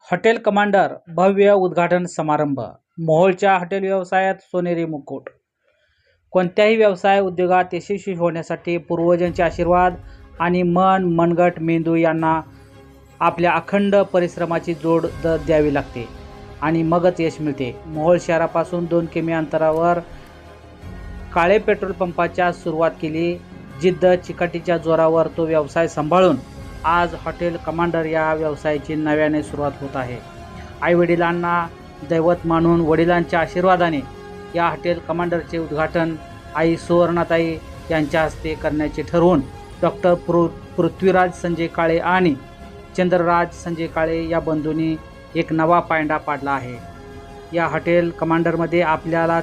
Hotel commander भव्य उद्घाटन समारंभ. मोहोळच्या हॉटेल व्यवसायात सोनेरी मुकुट. कोणत्याही व्यवसाय उद्योगात यशस्वी होण्यासाठी पूर्वजांचे आशीर्वाद आणि मनगट मेंदू यांना आपल्या अखंड परिश्रमाची जोड द्यावी लागते आणि मगच यश मिळते. मोहोळ शहरापासून 2 किमी अंतरावर काळे पेट्रोल पंपाच्या सुरुवात केली. जिद्द चिकाटीच्या जोरावर तो व्यवसाय सांभाळून आज हॉटेल कमांडर या व्यवसायाची नव्याने सुरुवात होत आहे. आईवडिलांना दैवत मानून वडिलांच्या आशीर्वादाने या हॉटेल कमांडरचे उद्घाटन आई सुवर्णाताई यांच्या हस्ते करण्याचे ठरवून डॉक्टर पृथ्वीराज संजय काळे आणि चंद्रराज संजय काळे या बंधूंनी एक नवा पायंडा पाडला आहे. या हॉटेल कमांडरमध्ये आपल्याला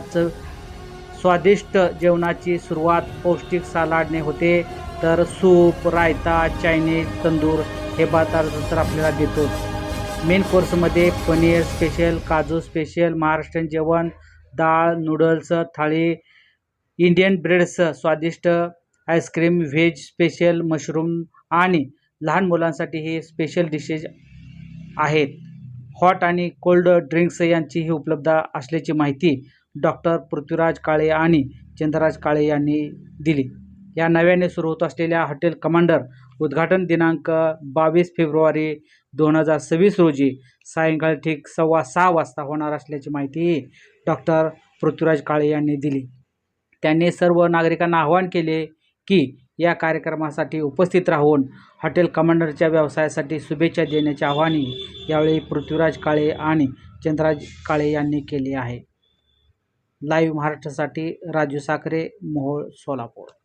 स्वादिष्ट जेवणाची सुरुवात पौष्टिक सलाडने होते, तर सूप, रायता, चायनीज, तंदूर हे पदार्थ तर आपल्याला देतो. मेन कोर्समध्ये पनीर स्पेशल, काजू स्पेशल, महाराष्ट्रीयन जेवण, डाळ, नूडल्स थाळी, इंडियन ब्रेड्स, स्वादिष्ट आईस्क्रीम, व्हेज स्पेशल, मशरूम आणि लहान मुलांसाठी हे स्पेशल डिशेस आहेत. हॉट आणि कोल्ड ड्रिंक्स यांचीही उपलब्ध असल्याची माहिती डॉक्टर पृथ्वीराज काळे आणि चंद्रराज काळे यांनी दिली. या नव्याने सुरू होत असलेल्या हॉटेल कमांडर उद्घाटन दिनांक 22 फेब्रुवारी 2026 रोजी सायंकाळी ठीक 6:15 वाजता होणार असल्याची माहिती डॉक्टर पृथ्वीराज काळे यांनी दिली. त्यांनी सर्व नागरिकांना आवाहन केले की या कार्यक्रमासाठी उपस्थित राहून हॉटेल कमांडरच्या व्यवसायासाठी शुभेच्छा देण्याचे आवाहन यावेळी पृथ्वीराज काळे आणि चंद्रराज काळे यांनी केले आहे. लाईव्ह महाराष्ट्रासाठी राजू साखरे, मोहोळ, सोलापूर.